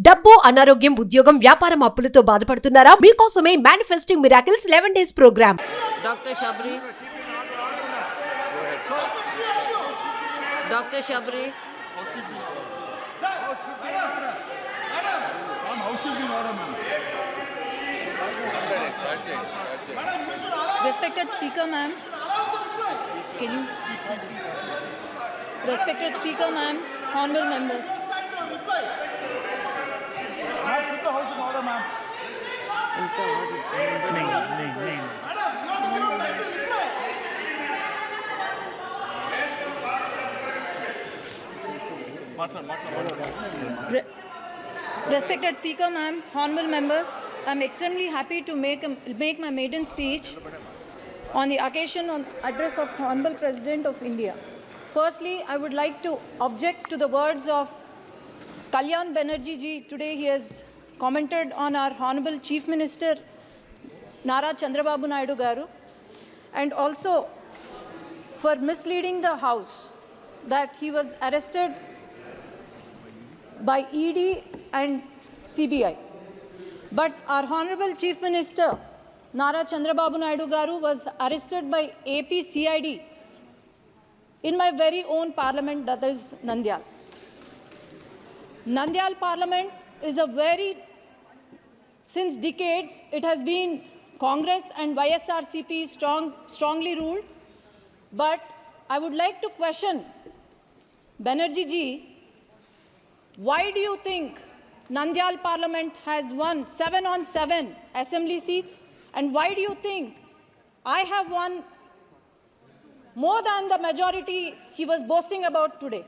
డబ్బు, అనారోగ్యం, ఉద్యోగం, వ్యాపారం అప్పులతో బాధపడుతున్నారా? మీకోసమే manifesting miracles 11 days programme. Doctor Sabari. Respected Speaker, ma'am. Can you? Respected Speaker, ma'am. Honorable members. Respected Speaker, ma'am, honorable members, I'm extremely happy to make my maiden speech on the occasion on address of Honorable President of India. Firstly, I would like to object to the words of Kalyan Banerjee ji. Today he has commented on our Honorable Chief Minister Nara Chandrababu Naidu Garu, and also for misleading the House that he was arrested by ED and CBI. But our Honorable Chief Minister Nara Chandrababu Naidu Garu was arrested by AP CID in my very own parliament, that is Nandyal. Nandyal parliament is a since decades, it has been Congress and YSRCP strongly ruled. But I would like to question Banerjee ji, why do you think Nandyal Parliament has won 7 on 7 assembly seats? And why do you think I have won more than the majority he was boasting about today?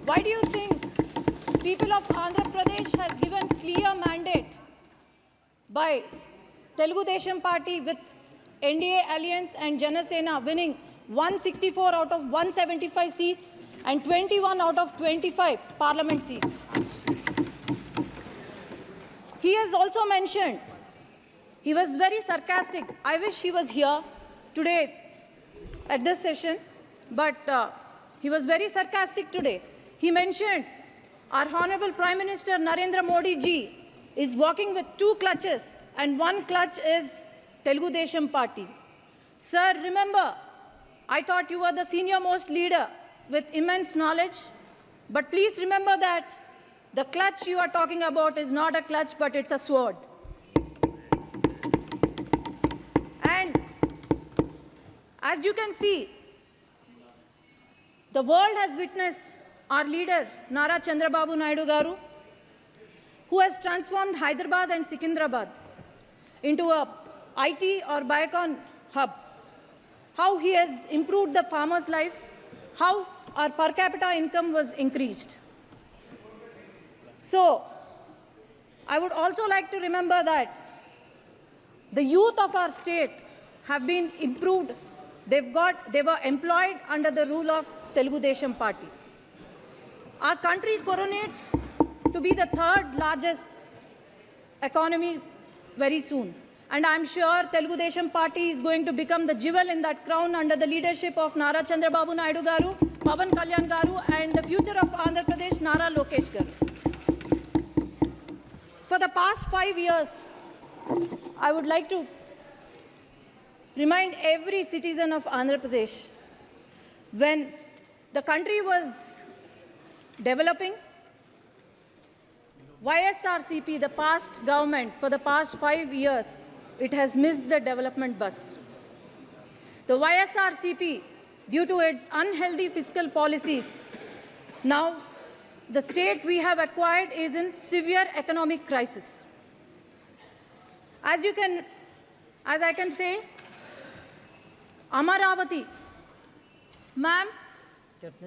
Why do you think people of Andhra Pradesh has given clear mandate by Telugu Desam Party with NDA Alliance and Janasena winning 164 out of 175 seats and 21 out of 25 parliament seats? He has also mentioned, he was very sarcastic. I wish he was here today at this session, but he was very sarcastic today. He mentioned our Honorable Prime Minister Narendra Modi ji is walking with 2 clutches, and 1 clutch is Telugu Desam Party. Sir, remember, I thought you were the senior most leader with immense knowledge, but please remember that the clutch you are talking about is not a clutch, but it's a sword. And as you can see, the world has witnessed our leader Nara Chandrababu Naidu Garu, who has transformed Hyderabad and Secunderabad into a IT or Biocon hub. How he has improved the farmers' lives, how our per capita income was increased. So, I would also like to remember that the youth of our state have been improved. They were employed under the rule of Telugu Desam Party. Our country coronates to be the 3rd largest economy very soon. And I'm sure Telugu Desam Party is going to become the jewel in that crown under the leadership of Nara Chandrababu Naidu Garu, Pawan Kalyan Garu, and the future of Andhra Pradesh, Nara Lokesh Garu. For the past 5 years, I would like to remind every citizen of Andhra Pradesh, when the country was developing, YSRCP, the past government, for the past 5 years, it has missed the development bus. The YSRCP, due to its unhealthy fiscal policies, now the state we have acquired is in severe economic crisis. As I can say, Amaravati, ma'am,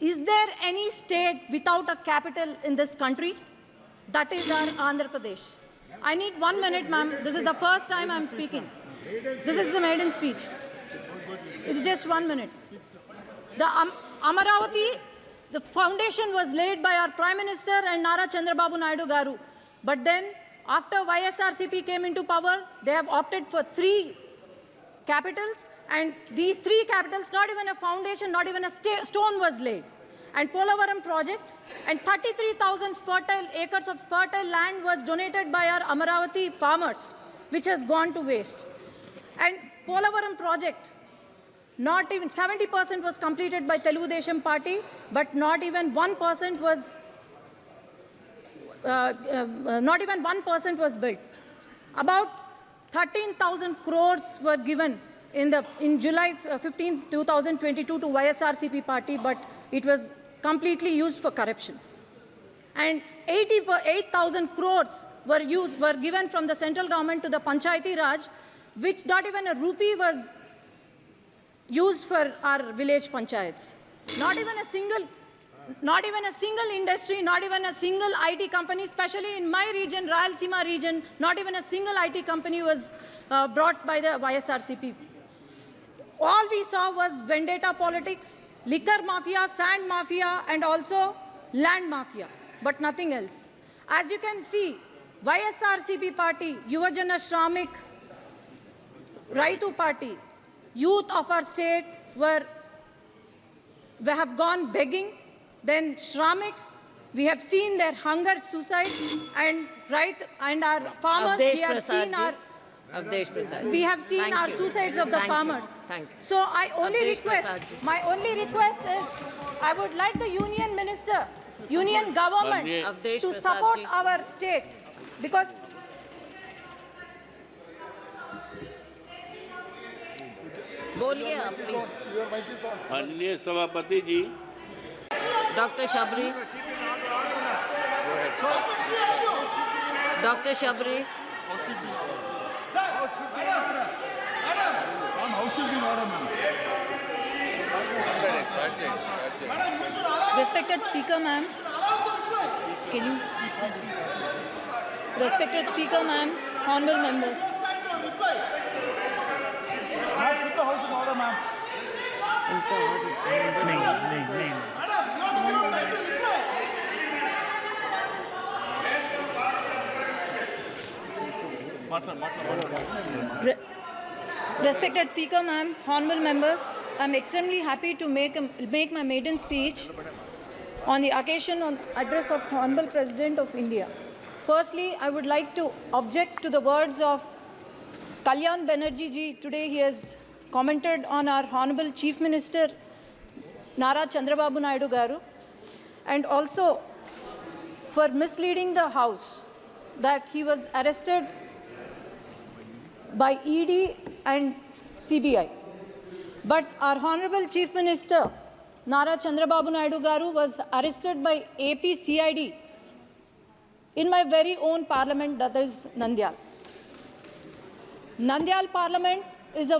is there any state without a capital in this country? That is our Andhra Pradesh. I need 1 minute, ma'am. This is the first time I'm speaking. This is the maiden speech. It's just 1 minute. The Amaravati, the foundation was laid by our Prime Minister and Nara Chandrababu Naidu Garu. But then, after YSRCP came into power, they have opted for 3 capitals, and these 3 capitals, not even a foundation, not even a stone was laid. And Polavaram project And 33,000 fertile acres of fertile land was donated by our Amaravati farmers, which has gone to waste. And Polavaram project, not even 70% was completed by Telugu Desam Party, but not even 1% was built. About 13,000 crores were given in July 15, 2022 to YSRCP party, but it was completely used for corruption. And 8,000 crores were given from the central government to the Panchayati Raj, which not even a rupee was used for our village panchayats. Not even a single industry, not even a single IT company, especially in my region, Rayalaseema region, not even a single IT company was brought by the YSRCP. All we saw was vendetta politics, liquor mafia, sand mafia, and also land mafia, but nothing else. As you can see, YSRCP party, Yuvajana Shramik, Raitu party, youth of our state have gone begging. Then Shramiks, we have seen their hunger, suicide, and our farmers, Avdesh we have Prasad seen ji. our Avdesh Prasad. we have seen Thank our you. suicides of the Thank you. farmers. Thank you. So Avdesh Prasad ji. my only request is, I would like the union minister, union government Avdesh to Prasad support ji. our state, because बोलिए आप please माननीय सभापति जी, doctor Shabari doctor Shabari Respected Speaker, ma'am. Can you? Respected Speaker, ma'am, honorable members. Respected Speaker, ma'am, honorable members, I'm extremely happy to make my maiden speech on the occasion on address of Honorable President of India. Firstly, I would like to object to the words of Kalyan Banerjee ji. Today he has commented on our Honorable Chief Minister Nara Chandrababu Naidu Garu, and also for misleading the House that he was arrested by ED and CBI. But our Honorable Chief Minister Nara Chandrababu Naidu Garu was arrested by AP CID in my very own parliament, that is Nandyal. Nandyal parliament is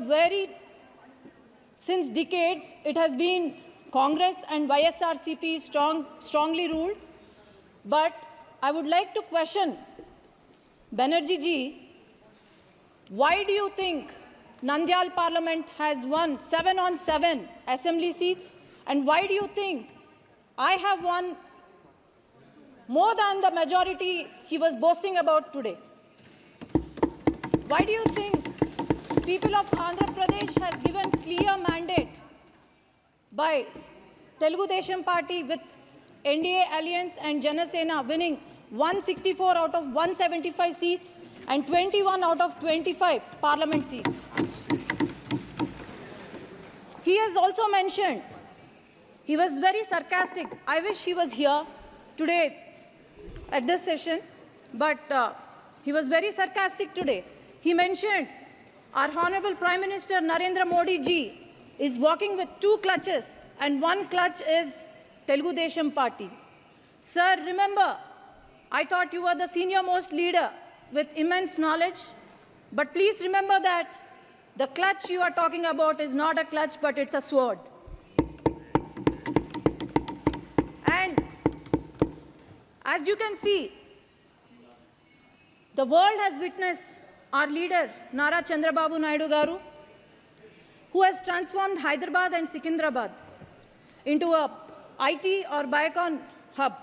since decades, it has been Congress and YSRCP strongly ruled. But I would like to question Banerjee ji, why do you think Nandyal parliament has won 7 on 7 assembly seats? And why do you think I have won more than the majority he was boasting about today? Why do you think people of Andhra Pradesh has given clear mandate by Telugu Desam Party with NDA Alliance and Janasena winning 164 out of 175 seats and 21 out of 25 parliament seats? He has also mentioned, he was very sarcastic. I wish he was here today at this session, but he was very sarcastic today. He mentioned our Honorable Prime Minister Narendra Modi ji is walking with 2 clutches, and 1 clutch is Telugu Desam Party. Sir, remember, I thought you were the senior most leader with immense knowledge, but please remember that the clutch you are talking about is not a clutch, but it's a sword. And as you can see, the world has witnessed our leader, Nara Chandrababu Naidu Garu, who has transformed Hyderabad and Secunderabad into a IT or Biocon hub.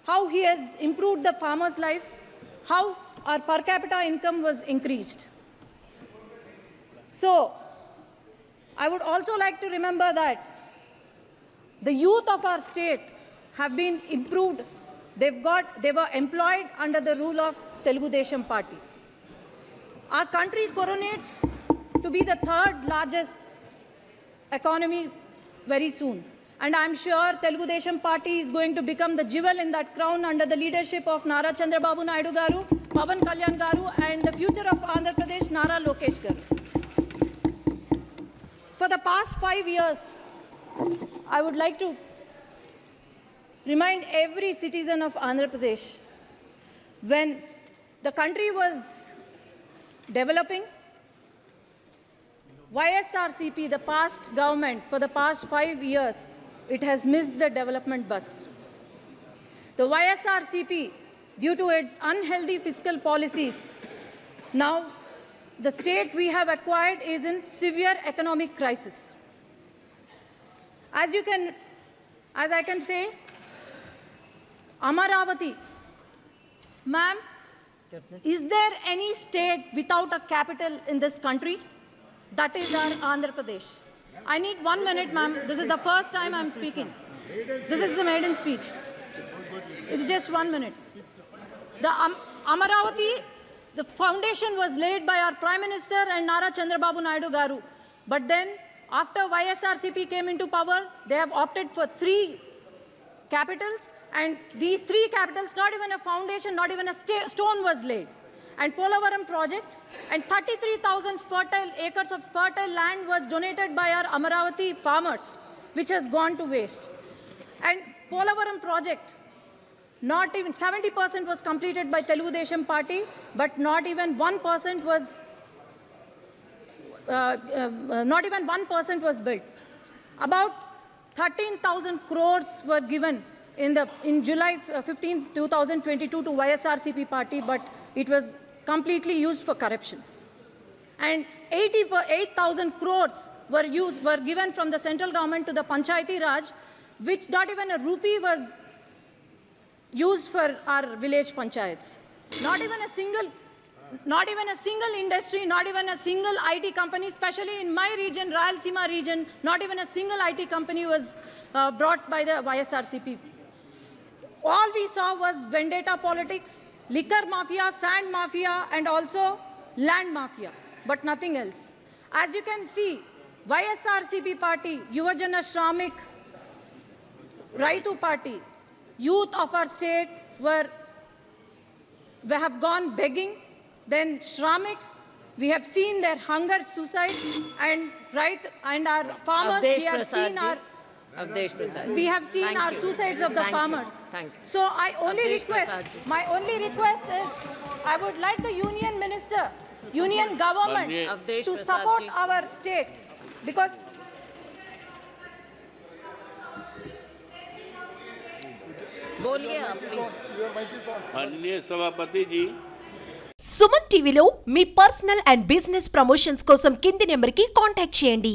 How he has improved the farmers' lives, how our per capita income was increased. So, I would also like to remember that the youth of our state have been improved. They were employed under the rule of Telugu Desam Party. Our country coronates to be the third largest economy very soon. And I'm sure Telugu Desam Party is going to become the jewel in that crown under the leadership of Nara Chandrababu Naidu Garu, Pavan Kalyan Garu, and the future of Andhra Pradesh, Nara Lokesh Garu. For the past 5 years, I would like to remind every citizen of Andhra Pradesh, when the country was developing, YSRCP, the past government, for the past 5 years, it has missed the development bus. The YSRCP, due to its unhealthy fiscal policies, now the state we have acquired is in severe economic crisis. As I can say, Amaravati, ma'am, is there any state without a capital in this country? That is our Andhra Pradesh. I need 1 minute, ma'am. This is the first time I'm speaking. This is the maiden speech. It's just 1 minute. The Amaravati, the foundation was laid by our Prime Minister and Nara Chandrababu Naidu Garu. But then, after YSRCP came into power, they have opted for 3 capitals. And these 3 capitals, not even a foundation, not even a stone was laid. And Polavaram project, and 33,000 fertile acres of fertile land was donated by our Amaravati farmers, which has gone to waste. And Polavaram project, not even 70% was completed by Telugu Desam Party, but not even 1% was built. About 13,000 crores were given in July 15, 2022 to YSRCP party, but it was completely used for corruption. And 8,000 crores were given from the central government to the Panchayati Raj, which not even a rupee was used for our village panchayats. Not even a single industry, not even a single IT company, especially in my region, Rayalaseema region, not even a single IT company was brought by the YSRCP. All we saw was vendetta politics, liquor mafia, sand mafia, and also land mafia, but nothing else. As you can see, YSRCP party, Yuvajana Shramik, Raitu party, youth of our state have gone begging. Then Shramiks, we have seen their hunger, suicide, and our farmers, Avdesh we have Prasad seen ji. our Avdesh Prasad. We have seen Thank our you. suicides of the Thank you. farmers. Thank you. So Avdesh Prasad ji. my only request is, I would like the union minister, union government Avdesh to Prasad support ji. our state, because बोलिए आप please. माननीय सभापति जी, సుమన్ టీవీలో మీ personal and business promotions కోసం కింది నెంబర్కి contact చేయండి.